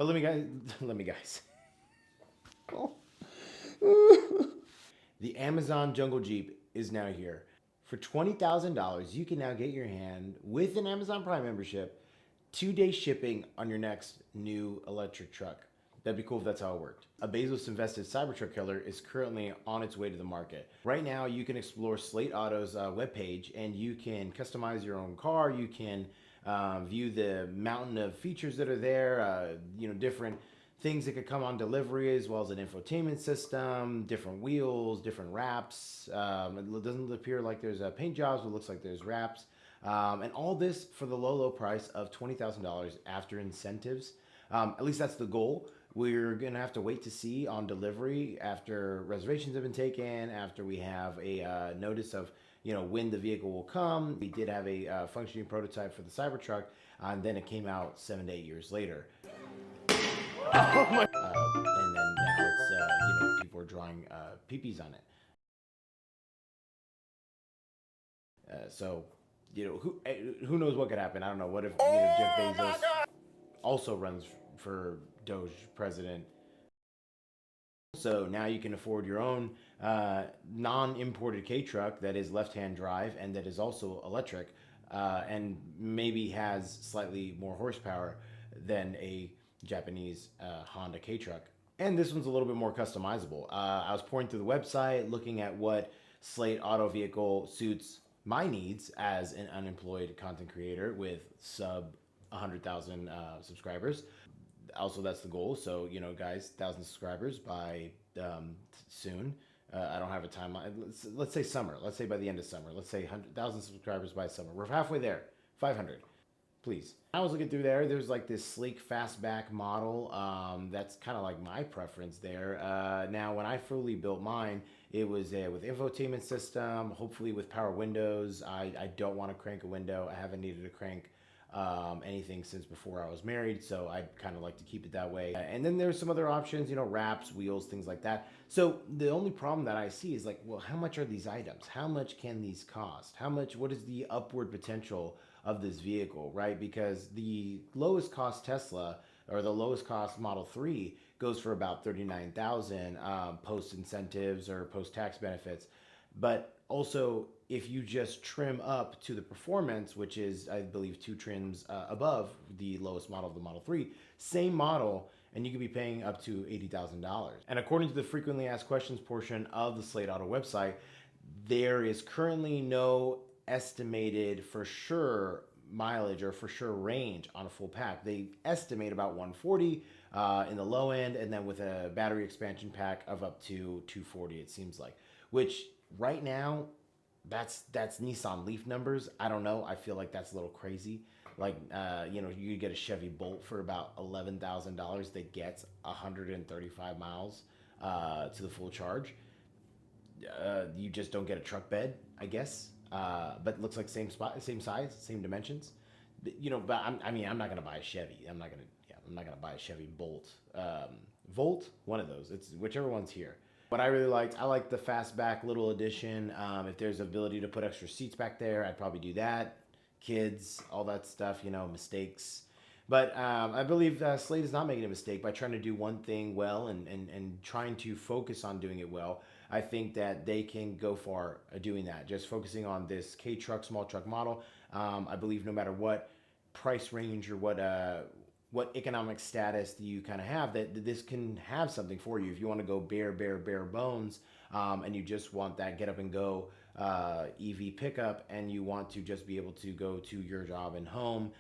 But let me guys. Oh. The Amazon Jungle Jeep is now here. For $20,000, you can now get your hand with an Amazon Prime membership, 2-day shipping on your next new electric truck. That'd be cool if that's how it worked. A Bezos invested Cybertruck killer is currently on its way to the market. Right now, you can explore Slate Auto's webpage and you can customize your own car. You can view the mountain of features that are there, different things that could come on delivery, as well as an infotainment system, different wheels, different wraps. It doesn't appear like there's paint jobs, but it looks like there's wraps. And all this for the low price of $20,000 after incentives. At least that's the goal. We're going to have to wait to see on delivery after reservations have been taken, after we have a notice of when the vehicle will come. We did have a functioning prototype for the Cybertruck, and then it came out 7 to 8 years later. And then now it's people are drawing peepees on it. So who knows what could happen? I don't know. What if Jeff Bezos also runs for Doge president? So now you can afford your own non-imported K truck that is left-hand drive and that is also electric, and maybe has slightly more horsepower than a Japanese Honda K truck. And this one's a little bit more customizable. I was pouring through the website, looking at what Slate Auto vehicle suits my needs as an unemployed content creator with sub 100,000 subscribers. Also, that's the goal. So, guys, 1,000 subscribers by soon. I don't have a timeline. Let's say summer. Let's say by the end of summer. Let's say 100,000 subscribers by summer. We're halfway there. 500. Please. I was looking through there. There's like this sleek fastback model. That's kind of like my preference there. Now, when I fully built mine, it was with infotainment system, hopefully with power windows. I don't want to crank a window. I haven't needed to crank anything since before I was married, so I kind of like to keep it that way. And then there's some other options, wraps, wheels, things like that. So the only problem that I see is like, well, how much are these items? How much can these cost? What is the upward potential of this vehicle, right? Because the lowest cost Tesla or the lowest cost Model 3 goes for about 39,000 post incentives or post tax benefits. But also, if you just trim up to the performance, which is, I believe, 2 trims above the lowest model of the Model 3, same model, and you could be paying up to $80,000. And according to the frequently asked questions portion of the Slate Auto website, there is currently no estimated for sure mileage or for sure range on a full pack. They estimate about 140 in the low end, and then with a battery expansion pack of up to 240, it seems like, which right now that's Nissan Leaf numbers. I don't know. I feel like that's a little crazy. Like, you get a Chevy Bolt for about $11,000 that gets 135 miles to the full charge. You just don't get a truck bed, I guess. But it looks like same spot, same size, same dimensions. But I'm not gonna buy a Chevy. I'm not gonna buy a Chevy Bolt, Volt, one of those. It's whichever one's here. What I really liked, I like the fastback little edition. If there's ability to put extra seats back there, I'd probably do that. Kids, all that stuff, mistakes. But I believe Slate is not making a mistake by trying to do one thing well and trying to focus on doing it well. I think that they can go far doing that, just focusing on this K truck, small truck model. I believe no matter what price range or what economic status that you kind of have, that this can have something for you. If you want to go bare bones, and you just want that get up and go EV pickup, and you want to just be able to go to your job and home,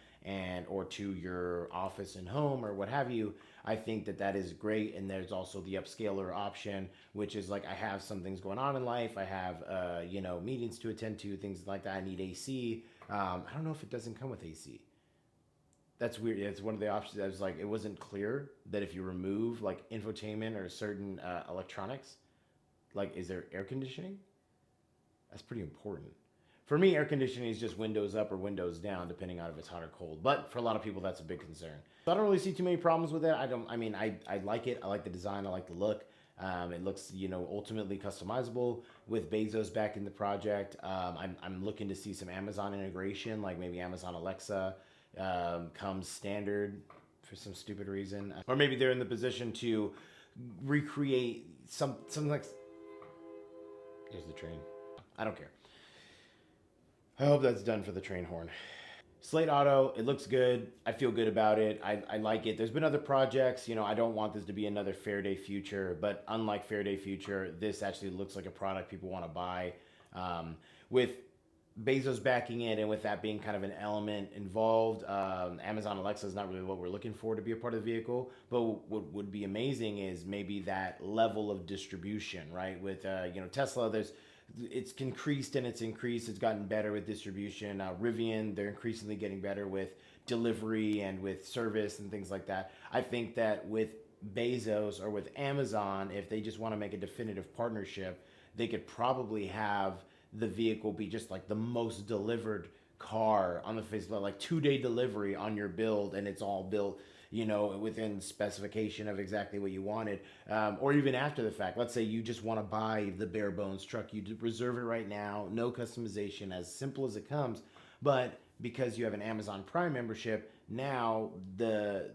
or to your office and home, or what have you, I think that is great. And there's also the upscaler option, which is like, I have some things going on in life. I have meetings to attend to, things like that. I need AC. I don't know if it doesn't come with AC. That's weird. It's one of the options. I was like, it wasn't clear that if you remove like infotainment or certain electronics, like, is there air conditioning? That's pretty important. For me, air conditioning is just windows up or windows down, depending on if it's hot or cold. But for a lot of people, that's a big concern. So I don't really see too many problems with it. I like it. I like the design. I like the look. It looks, ultimately customizable with Bezos back in the project. I'm looking to see some Amazon integration, like maybe Amazon Alexa comes standard for some stupid reason, or maybe they're in the position to recreate something like. Here's the train. I don't care. I hope that's done for the train horn. Slate Auto, it looks good. I feel good about it. I like it. There's been other projects. I don't want this to be another Faraday Future, but unlike Faraday Future, this actually looks like a product people want to buy. With Bezos backing it and with that being kind of an element involved, Amazon Alexa is not really what we're looking for to be a part of the vehicle. But what would be amazing is maybe that level of distribution, right? With Tesla, it's increased and it's increased. It's gotten better with distribution. Rivian, they're increasingly getting better with delivery and with service and things like that. I think that with Bezos or with Amazon, if they just want to make a definitive partnership, they could probably have the vehicle be just like the most delivered car on the face of it, like 2-day delivery on your build, and it's all built within specification of exactly what you wanted, or even after the fact. Let's say you just want to buy the bare bones truck, you reserve it right now, no customization, as simple as it comes. But because you have an Amazon Prime membership, now the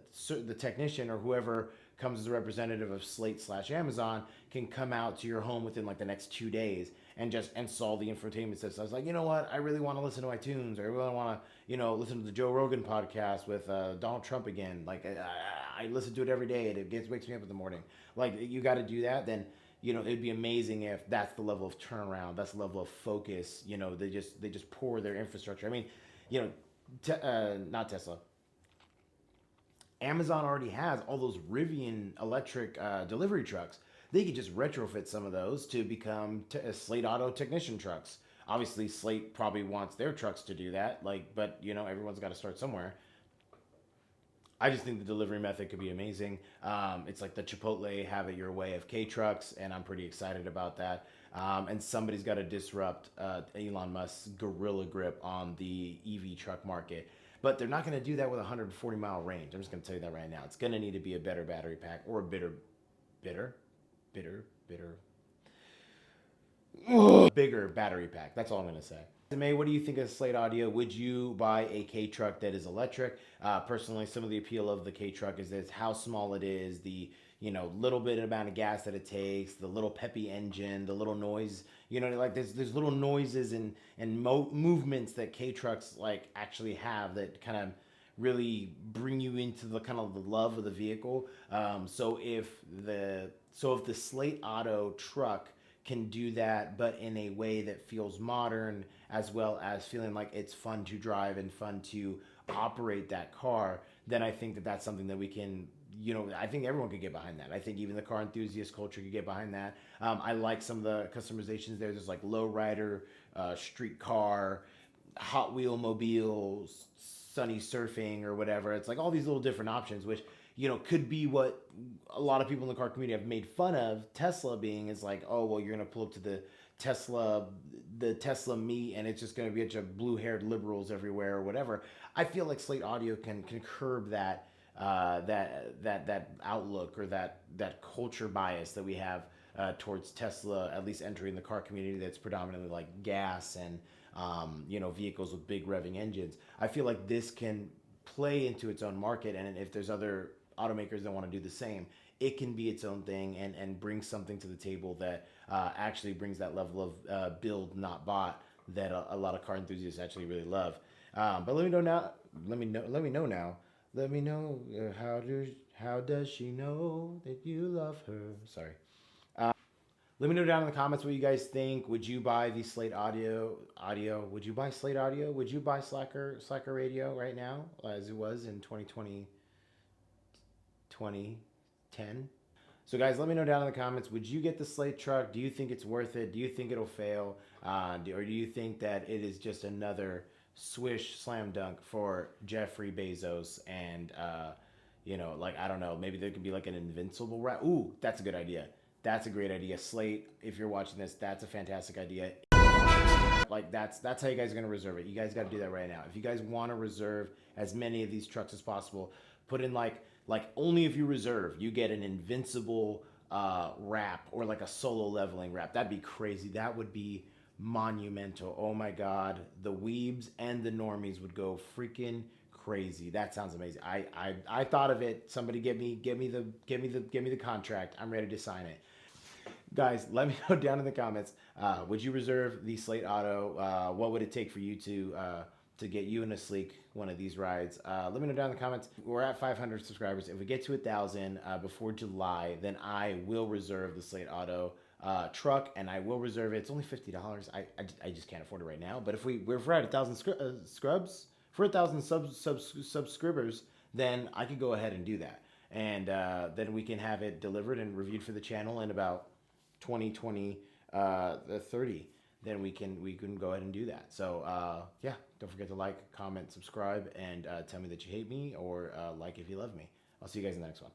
technician or whoever comes as a representative of Slate/Amazon can come out to your home within like the next 2 days and just install the infotainment system. I was like, you know what? I really want to listen to iTunes, or I really want to, listen to the Joe Rogan podcast with Donald Trump again. Like I listen to it every day, and it wakes me up in the morning. Like you got to do that. Then it'd be amazing if that's the level of turnaround, that's the level of focus. They just pour their infrastructure. I mean, not Tesla. Amazon already has all those Rivian electric delivery trucks. They could just retrofit some of those to become Slate Auto technician trucks. Obviously, Slate probably wants their trucks to do that. But everyone's got to start somewhere. I just think the delivery method could be amazing. It's like the Chipotle have it your way of K trucks, and I'm pretty excited about that. And somebody's got to disrupt Elon Musk's gorilla grip on the EV truck market. But they're not going to do that with a 140-mile range. I'm just going to tell you that right now. It's going to need to be a better battery pack or a bigger battery pack. That's all I'm going to say. May, what do you think of Slate Audio? Would you buy a K truck that is electric? Personally, some of the appeal of the K truck is that how small it is, the little bit amount of gas that it takes, the little peppy engine, the little noise. Like there's little noises and movements that K trucks like actually have that kind of really bring you into the kind of the love of the vehicle. So if the Slate Auto truck can do that, but in a way that feels modern, as well as feeling like it's fun to drive and fun to operate that car, then I think that that's something that we can, I think everyone could get behind that. I think even the car enthusiast culture could get behind that. I like some of the customizations there. There's like lowrider, street car, Hot Wheel mobiles, sunny surfing or whatever. It's like all these little different options, which could be what a lot of people in the car community have made fun of Tesla being, is like, oh, well, you're going to pull up to the Tesla meet and it's just going to be a bunch of blue-haired liberals everywhere or whatever. I feel like Slate Audio can curb that outlook or that culture bias that we have towards Tesla, at least entering the car community that's predominantly like gas and vehicles with big revving engines. I feel like this can play into its own market, and if there's other automakers that want to do the same, it can be its own thing and bring something to the table that actually brings that level of build not bought that a lot of car enthusiasts actually really love. But let me know now. How does she know that you love her? Sorry. Let me know down in the comments what you guys think. Would you buy the Slate Audio? Would you buy Slate Audio? Would you buy Slacker Radio right now, as it was in 2010? So guys, let me know down in the comments. Would you get the Slate truck? Do you think it's worth it? Do you think it'll fail? Or do you think that it is just another swish slam dunk for Jeffrey Bezos and I don't know, maybe there could be like an invincible route. Ooh, that's a good idea. That's a great idea. Slate, if you're watching this, that's a fantastic idea. Like that's how you guys are going to reserve it. You guys got to do that right now. If you guys want to reserve as many of these trucks as possible, put in like only if you reserve, you get an invincible wrap or like a solo leveling wrap. That'd be crazy. That would be monumental. Oh my God. The weebs and the normies would go freaking crazy. That sounds amazing. I thought of it. Somebody give me the contract. I'm ready to sign it. Guys, let me know down in the comments. Would you reserve the Slate Auto? What would it take for you to get you in a sleek one of these rides? Let me know down in the comments. We're at 500 subscribers. If we get to 1,000 before July, then I will reserve the Slate Auto truck, and I will reserve it. It's only $50. I just can't afford it right now. But if we're at 1,000 scrubs for 1,000 subscribers, then I could go ahead and do that, and then we can have it delivered and reviewed for the channel in about 2020 30. Then we can go ahead and do that. So yeah, don't forget to like, comment, subscribe, and tell me that you hate me, or like if you love me. I'll see you guys in the next one.